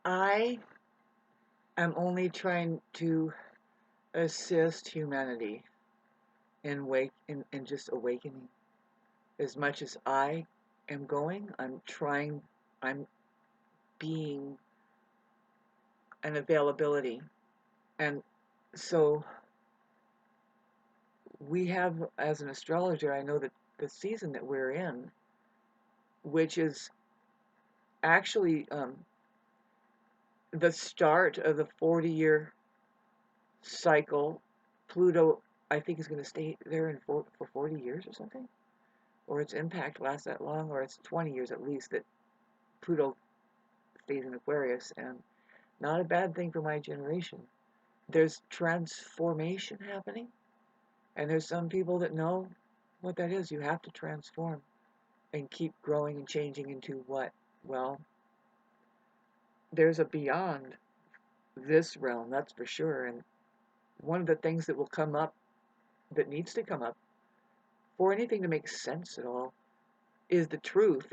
I am only trying to assist humanity in just awakening. As much as I am going, I'm being an availability. And so we have, as an astrologer, I know that the season that we're in, which is actually the start of the 40-year cycle. Pluto, I think, is going to stay there for 40 years or something, or its impact lasts that long, or it's 20 years at least that Pluto stays in Aquarius, and not a bad thing for my generation. There's transformation happening, and there's some people that know what that is. You have to transform and keep growing and changing into what? Well, there's a beyond this realm, that's for sure. And one of the things that will come up, that needs to come up for anything to make sense at all, is the truth,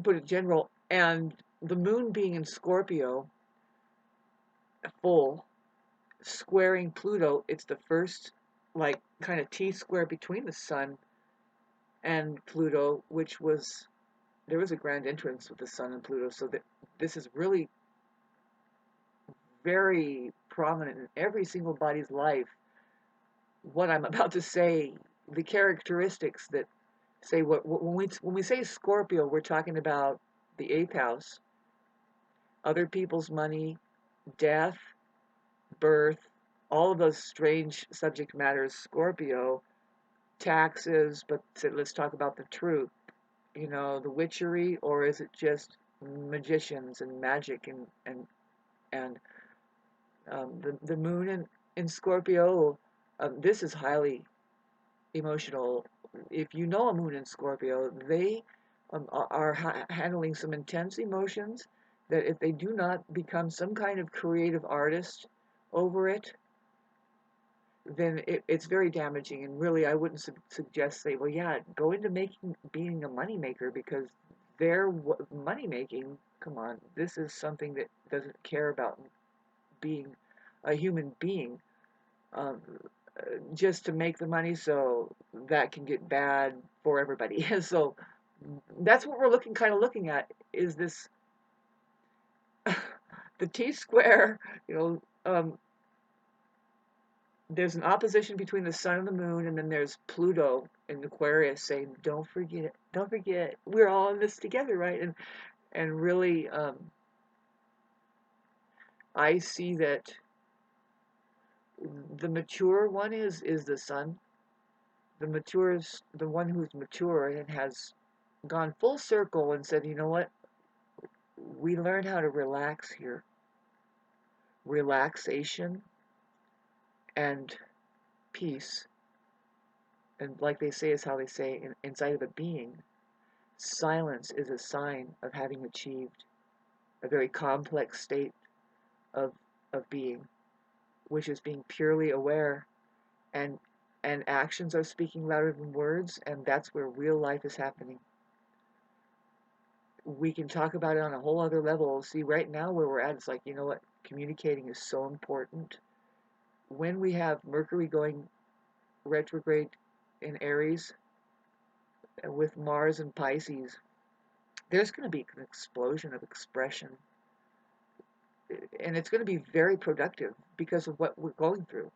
put it general. And the moon being in Scorpio, full, squaring Pluto, it's the first, like, kind of T-square between the sun and Pluto, which was, there was a grand entrance with the sun and Pluto, so that this is really very prominent in every single body's life. What I'm about to say, the characteristics that say when we say Scorpio, we're talking about the eighth house, other people's money, death, birth, all of those strange subject matters. Scorpio, taxes, but let's talk about the truth. You know, the witchery, or is it just magicians and magic and the moon in Scorpio? This is highly emotional. If you know a moon in Scorpio, they are handling some intense emotions that if they do not become some kind of creative artist over it, then it's very damaging. And really, I wouldn't suggest, say, well, yeah, go into being a money maker, because their money making, come on, this is something that doesn't care about being a human being. Um, just to make the money, so that can get bad for everybody. So that's what we're looking at, is this the T-square. You know, there's an opposition between the sun and the moon, and then there's Pluto in Aquarius saying, don't forget, we're all in this together, right? And really, I see that the mature one is the sun. The mature is the one who's mature and has gone full circle and said, you know what? We learn how to relax here. Relaxation and peace, and like they say, is how they say inside of a being, silence is a sign of having achieved a very complex state of being, which is being purely aware, and actions are speaking louder than words, and that's where real life is happening. We can talk about it on a whole other level. See, right now where we're at, it's like, you know what, communicating is so important. When we have Mercury going retrograde in Aries with Mars in Pisces, there's going to be an explosion of expression, and it's going to be very productive because of what we're going through.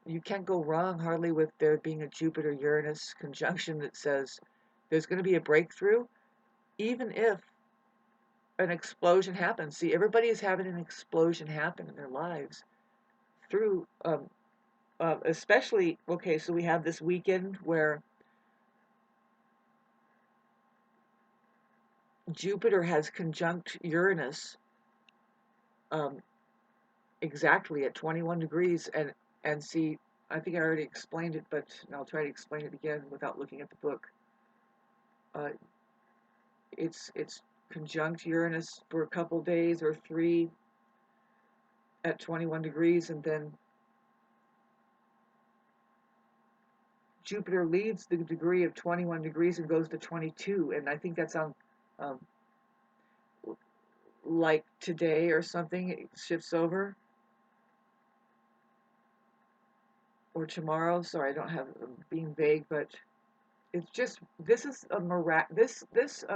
You can't go wrong hardly with there being a Jupiter-Uranus conjunction that says there's going to be a breakthrough, even if an explosion happens. See, everybody is having an explosion happen in their lives through, especially, okay, so we have this weekend where Jupiter has conjunct Uranus, um, exactly at 21 degrees, and see, I think I already explained it, but I'll try to explain it again without looking at the book. Uh, it's conjunct Uranus for a couple days or 3 at 21 degrees, and then Jupiter leaves the degree of 21 degrees and goes to 22, and I think that's on um, like today or something, it shifts over, or tomorrow. Sorry, I don't have being vague, but it's just this is a this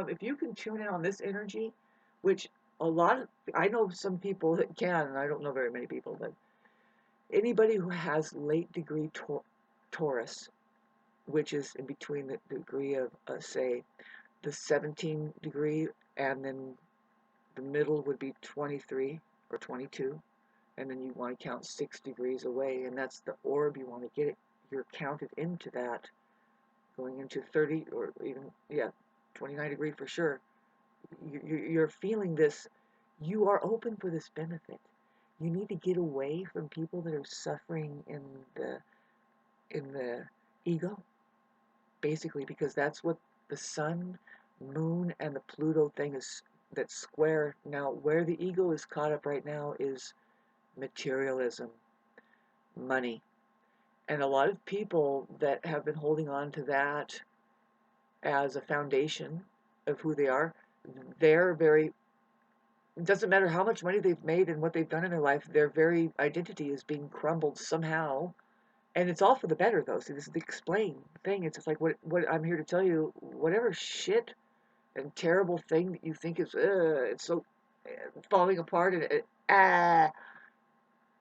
if you can tune in on this energy, which a lot of I know some people that can, and I don't know very many people, but anybody who has late degree Taurus, which is in between the degree of say the 17 degree, and then the middle would be 23 or 22, and then you want to count 6 degrees away, and that's the orb you want to get it. You're counted into that, going into 30 or even, yeah, 29 degree for sure. You're feeling this. You are open for this benefit. You need to get away from people that are suffering in the ego, basically, because that's what the sun, moon, and the Pluto thing is. That square now, where the ego is caught up right now is materialism, money. And a lot of people that have been holding on to that as a foundation of who they are, they're very, it doesn't matter how much money they've made and what they've done in their life, their very identity is being crumbled somehow. And it's all for the better, though. See, this is the explain thing. It's just like what I'm here to tell you, whatever shit and terrible thing that you think is, it's so falling apart, and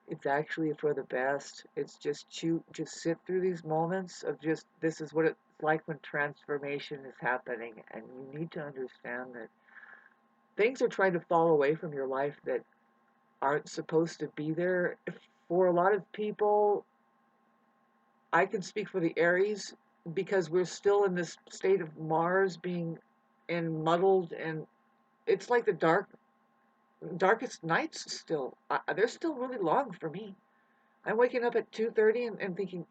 it's actually for the best. It's just sit through these moments of just, this is what it's like when transformation is happening, and you need to understand that things are trying to fall away from your life that aren't supposed to be there. For a lot of people, I can speak for the Aries because we're still in this state of Mars being and muddled, and it's like the darkest nights still. They're still really long for me. I'm waking up at 2:30 and thinking,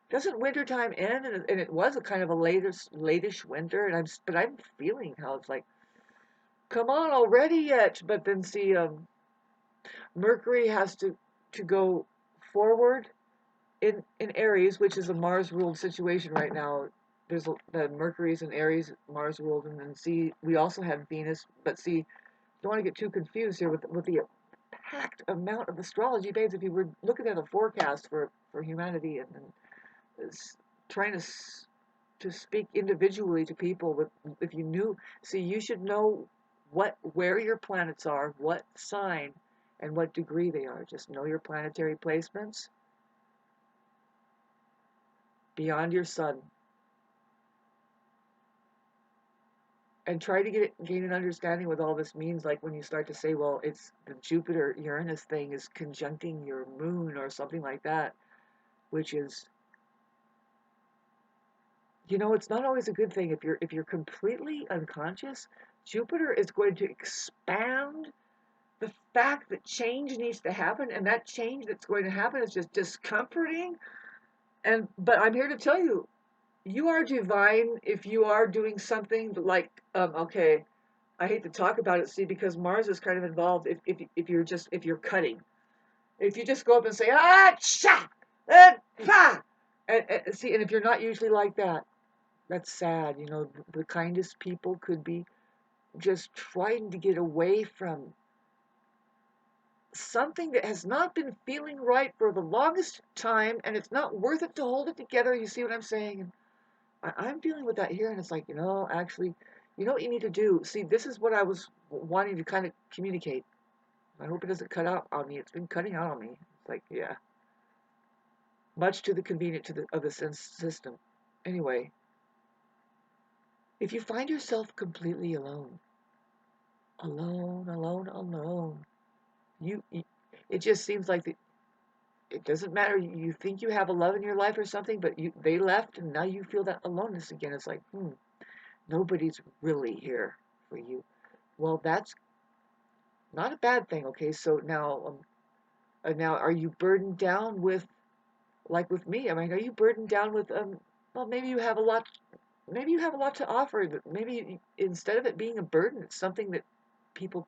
doesn't wintertime end? And it was a kind of a latish winter, and I'm feeling how it's like, come on already yet. But then see, Mercury has to go forward in Aries, which is a Mars ruled situation right now. There's the Mercury's in Aries, Mars ruled, and then see, we also have Venus. But see, don't want to get too confused here with the packed amount of astrology, babes. If you were looking at a forecast for humanity, and trying to speak individually to people, with, if you knew, see, you should know where your planets are, what sign, and what degree they are. Just know your planetary placements beyond your sun, and try to gain an understanding what all this means. Like when you start to say, well, it's the Jupiter Uranus thing is conjuncting your moon or something like that, which is, it's not always a good thing. If you're completely unconscious, Jupiter is going to expand the fact that change needs to happen, and that change that's going to happen is just discomforting. But I'm here to tell you, you are divine if you are doing something like, okay, I hate to talk about it, see, because Mars is kind of involved. If you're cutting, if you just go up and say, cha, pa, and see, and if you're not usually like that, that's sad. The kindest people could be just trying to get away from something that has not been feeling right for the longest time, and it's not worth it to hold it together. You see what I'm saying? And I'm dealing with that here, and it's like, actually, you know what you need to do? See, this is what I was wanting to kind of communicate. I hope it doesn't cut out on me. It's been cutting out on me. It's like, yeah, much to the convenience of the sense system. Anyway, if you find yourself completely alone, alone, alone, alone, you it just seems like it doesn't matter. You think you have a love in your life or something, but they left, and now you feel that aloneness again. It's like, nobody's really here for you. Well, that's not a bad thing. Okay, so now are you burdened down with, like with me? I mean, are you burdened down with well, maybe you have a lot. Maybe you have a lot to offer. But maybe instead of it being a burden, it's something that people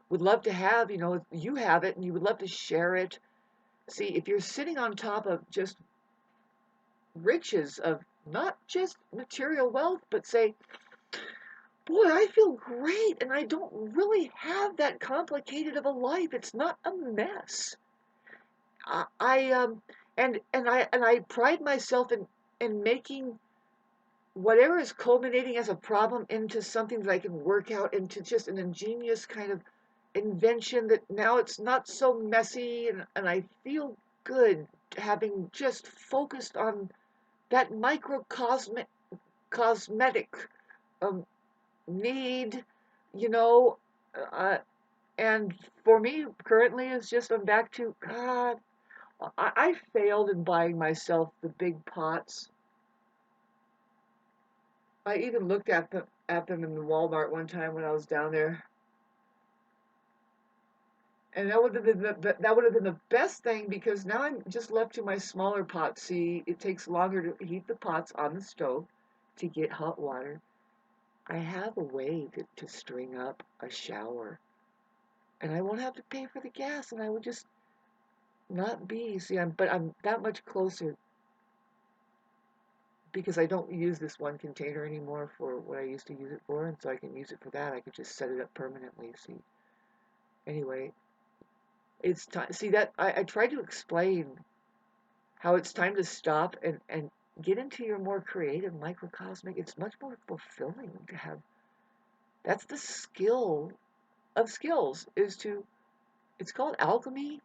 would love to have. You have it, and you would love to share it. See, if you're sitting on top of just riches of not just material wealth, but say boy, I feel great, and I don't really have that complicated of a life. It's not a mess. I and I pride myself in making whatever is culminating as a problem into something that I can work out into just an ingenious kind of invention that now it's not so messy, and I feel good having just focused on that microcosmic cosmetic um, need, you know, uh, and for me currently it's just I'm back to God. I failed in buying myself the big pots. I even looked at them in the Walmart one time when I was down there, and that would have been that would have been the best thing because now I'm just left to my smaller pots. See, it takes longer to heat the pots on the stove to get hot water. I have a way to string up a shower, and I won't have to pay for the gas, and I would just not be. See, I'm that much closer because I don't use this one container anymore for what I used to use it for, and so I can use it for that. I could just set it up permanently. See, anyway, it's time. See that I tried to explain how it's time to stop and get into your more creative microcosmic. It's much more fulfilling to have. That's the skill of skills. Is to. It's called alchemy.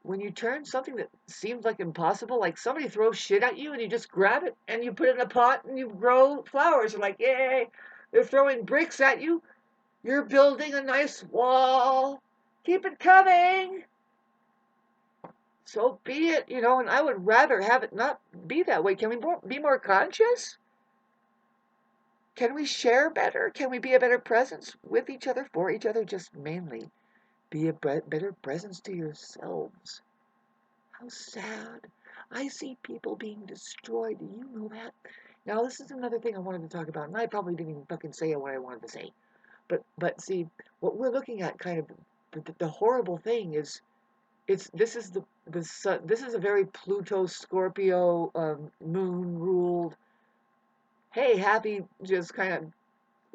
When you turn something that seems like impossible, like somebody throws shit at you and you just grab it and you put it in a pot and you grow flowers. You're like, yay! They're throwing bricks at you. You're building a nice wall. Keep it coming. So be it, and I would rather have it not be that way. Can we be more conscious? Can we share better? Can we be a better presence with each other, for each other? Just mainly be a better presence to yourselves. How sad. I see people being destroyed. Do you know that? Now, this is another thing I wanted to talk about, and I probably didn't even fucking say what I wanted to say. But see, what we're looking at, kind of the horrible thing is, this is the sun, this is a very Pluto Scorpio moon ruled. Hey, happy, just kind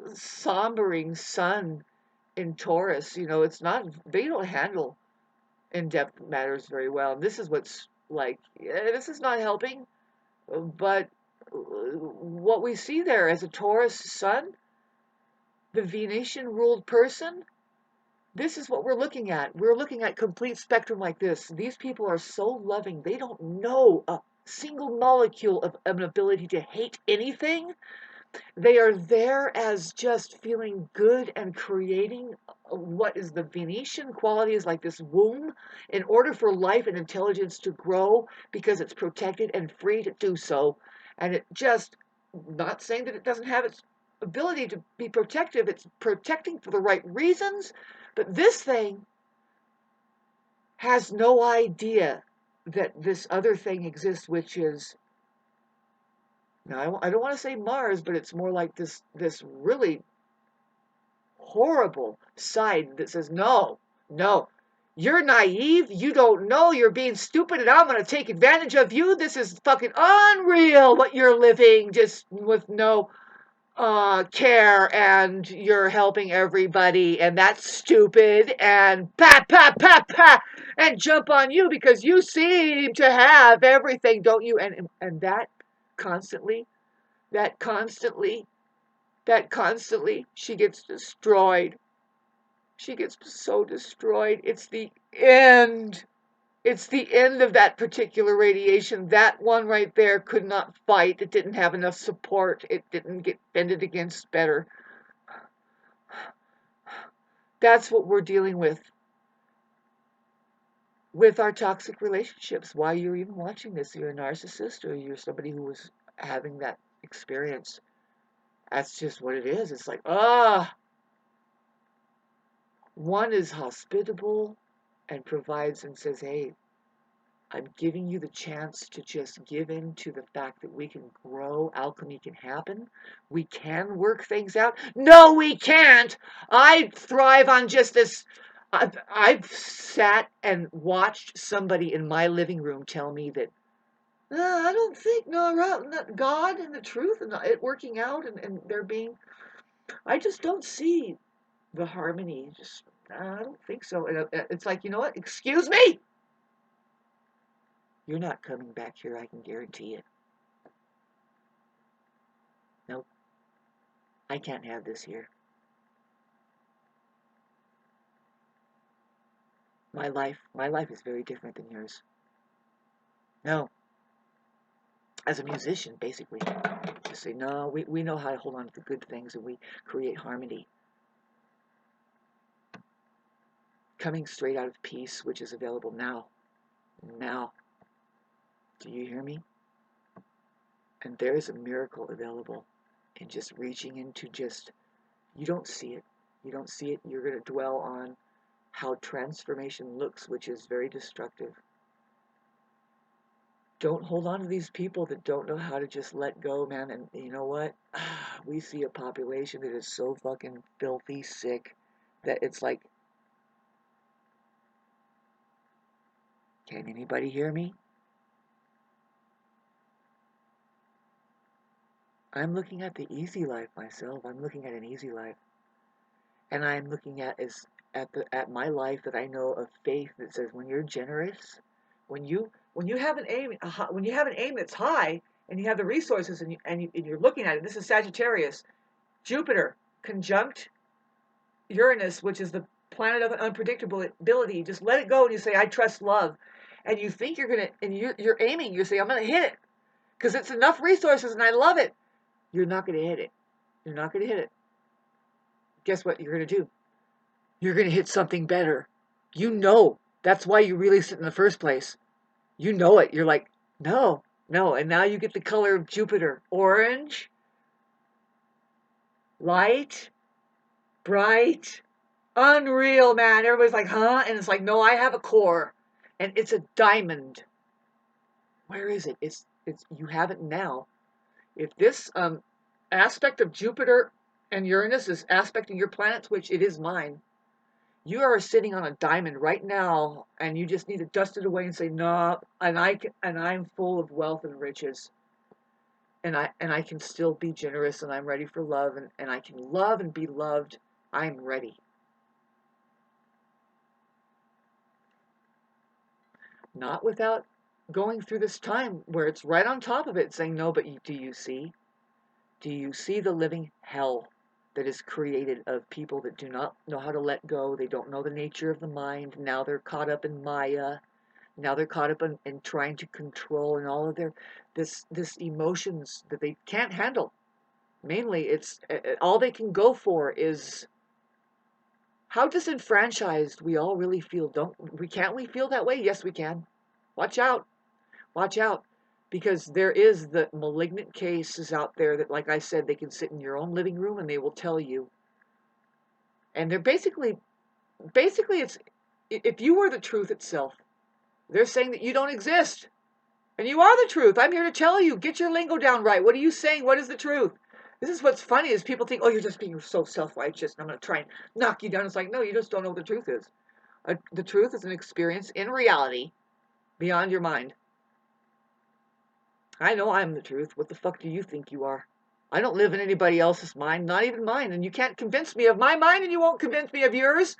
of sombering sun in Taurus. It's not, they don't handle in-depth matters very well. And this is what's like, this is not helping. But what we see there as a Taurus sun, the Venetian ruled person, this is what we're looking at. We're looking at complete spectrum like this. These people are so loving. They don't know a single molecule of an ability to hate anything. They are there as just feeling good and creating what is the Venetian qualities, like this womb, in order for life and intelligence to grow because it's protected and free to do so. And it just, not saying that it doesn't have its ability to be protective, it's protecting for the right reasons. But this thing has no idea that this other thing exists, which is, now I don't want to say Mars, but it's more like this really horrible side that says, no, no, you're naive, you don't know, you're being stupid, and I'm going to take advantage of you. This is fucking unreal what you're living, just with no care, and you're helping everybody, and that's stupid, and pat, pat, pat, pat, and jump on you because you seem to have everything, don't you? And that constantly, that constantly, that constantly, she gets destroyed. She gets so destroyed. It's the end. It's the end of that particular radiation. That one right there could not fight. It didn't have enough support. It didn't get fended against better. That's what we're dealing with our toxic relationships. Why you're even watching this? You're a narcissist, or you're somebody who was having that experience. That's just what it is. It's like, one is hospitable and provides and says, hey, I'm giving you the chance to just give in to the fact that we can grow, alchemy can happen, we can work things out. No, we can't. I thrive on just this. I've sat and watched somebody in my living room tell me that, I don't think, no, God and the truth and it working out, and there being I just don't see the harmony. Just I don't think so. And it's like, you know what? Excuse me. You're not coming back here. I can guarantee it. Nope. I can't have this here. My life is very different than yours. No, as a musician, basically, just say no. We know how to hold on to the good things, and we create harmony, coming straight out of peace, which is available now. Now, do you hear me? And there is a miracle available in just reaching into just. You don't see it. You don't see it. You're going to dwell on how transformation looks, which is very destructive. Don't hold on to these people that don't know how to just let go, man. And you know what? We see a population that is so fucking filthy sick that it's like, can anybody hear me? I'm looking at the easy life myself. I'm looking at an easy life. And I'm looking at my life that I know of faith that says when you're generous, when you have an aim when you have an aim that's high and you have the resources and you're looking at it. This is Sagittarius, Jupiter conjunct Uranus, which is the planet of unpredictability. Just let it go and you say I trust love, and you think you're gonna and you're aiming. You say I'm gonna hit it because it's enough resources and I love it. You're not gonna hit it. You're not gonna hit it. Guess what you're gonna do? You're going to hit something better. You know. That's why you released it in the first place. You know it. You're like, no, no. And now you get the color of Jupiter. Orange, light, bright, unreal, man. Everybody's like, huh? And it's like, no, I have a core. And it's a diamond. Where is it? It's you have it now. If this aspect of Jupiter and Uranus is aspecting your planets, which it is mine, you are sitting on a diamond right now, and you just need to dust it away and say, "No," and I'm full of wealth and riches, and I can still be generous, and I'm ready for love, and I can love and be loved. I'm ready. Not without going through this time where it's right on top of it, saying, "No, but do you see? Do you see the living hell that is created of people that do not know how to let go? They don't know the nature of the mind. Now they're caught up in Maya." Now they're caught up in trying to control and all of their this emotions that they can't handle. Mainly, it's all they can go for is how disenfranchised we all really feel. Can't we feel that way? Yes, we can. Watch out, watch out, because there is the malignant cases out there that, like I said, they can sit in your own living room and they will tell you, and they're basically it's if you were the truth itself, they're saying that you don't exist. And you are the truth. I'm here to tell you. Get your lingo down right. What are you saying? What is the truth? This is what's funny is people think, oh, you're just being so self-righteous and I'm going to try and knock you down. It's like, no, you just don't know what the truth is. The truth is an experience in reality beyond your mind. I know I'm the truth. What the fuck do you think you are? I don't live in anybody else's mind, not even mine. And you can't convince me of my mind and you won't convince me of yours.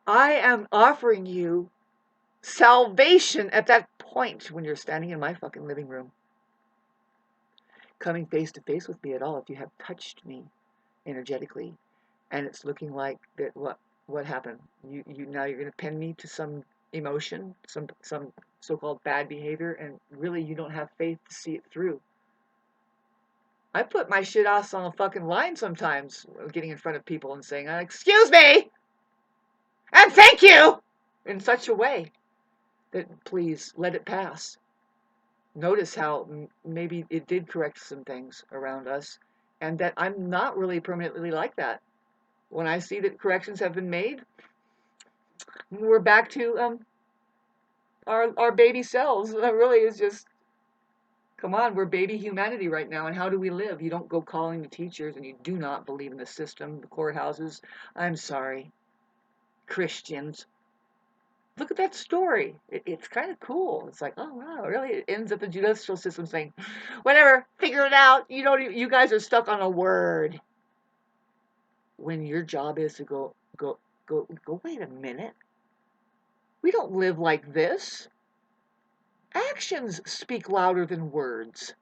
I am offering you salvation at that point when you're standing in my fucking living room, coming face to face with me at all. If you have touched me energetically and it's looking like that, what happened? You now you're going to pin me to some emotion, some so-called bad behavior, and really you don't have faith to see it through. I put my shit ass on a fucking line sometimes, getting in front of people and saying, excuse me and thank you, in such a way that please let it pass. Notice how maybe it did correct some things around us, and that I'm not really permanently like that. When I see that corrections have been made, we're back to our baby selves. That really is just, come on, we're baby humanity right now. And how do we live? You don't go calling the teachers, and you do not believe in the system, the courthouses. I'm sorry, Christians. Look at that story. It's kind of cool. It's like, oh wow, really? It ends up the judicial system saying, whatever, figure it out. You guys are stuck on a word. when your job is to go, wait a minute. We don't live like this. Actions speak louder than words.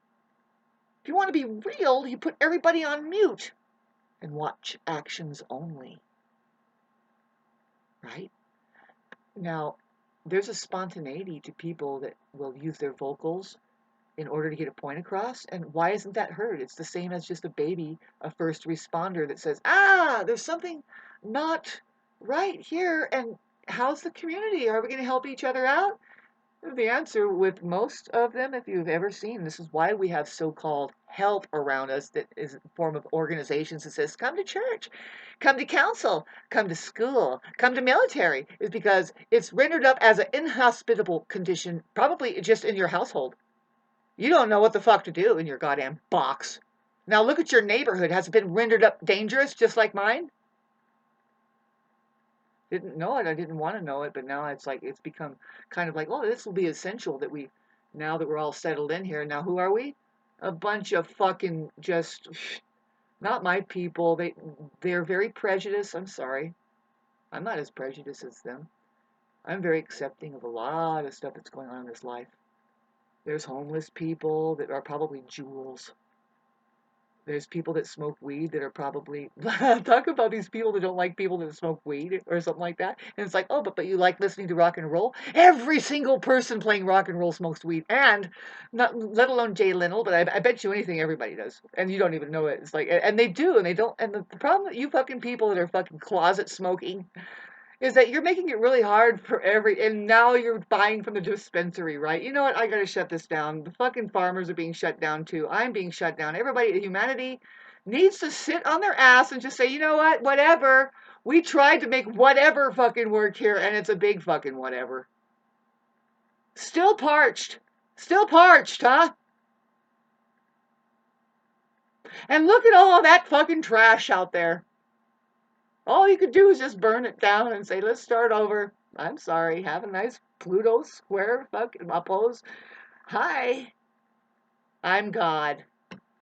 If you want to be real, you put everybody on mute and watch actions only, right? Now, there's a spontaneity to people that will use their vocals in order to get a point across. And why isn't that heard? It's the same as just a baby, a first responder that says, there's something not right here. And how's the community? Are we going to help each other out? The answer with most of them, if you've ever seen, this is why we have so-called help around us that is a form of organizations that says, come to church, come to council, come to school, come to military, is because it's rendered up as an inhospitable condition, probably just in your household. You don't know what the fuck to do in your goddamn box. Now look at your neighborhood. Has it been rendered up dangerous just like mine? Didn't know it. I didn't want to know it, but now it's become kind of like, oh, this will be essential that now that we're all settled in here. Now who are we? A bunch of fucking just not my people. They're very prejudiced. I'm sorry. I'm not as prejudiced as them. I'm very accepting of a lot of stuff that's going on in this life. There's homeless people that are probably jewels. There's people that smoke weed that are probably talk about these people that don't like people that smoke weed or something like that. And it's like, oh, but you like listening to rock and roll? Every single person playing rock and roll smokes weed, and not let alone Jay Linnell. But I bet you anything, everybody does, and you don't even know it. It's like, and they do, and they don't. And the problem with you fucking people that are fucking closet smoking is that you're making it really hard for and now you're buying from the dispensary, right? You know what? I gotta shut this down. The fucking farmers are being shut down too. I'm being shut down. Everybody, humanity needs to sit on their ass and just say, you know what? Whatever. We tried to make whatever fucking work here, and it's a big fucking whatever. Still parched. Still parched, huh? And look at all of that fucking trash out there. All you could do is just burn it down and say, let's start over. I'm sorry. Have a nice Pluto square fucking oppose. Hi, I'm God.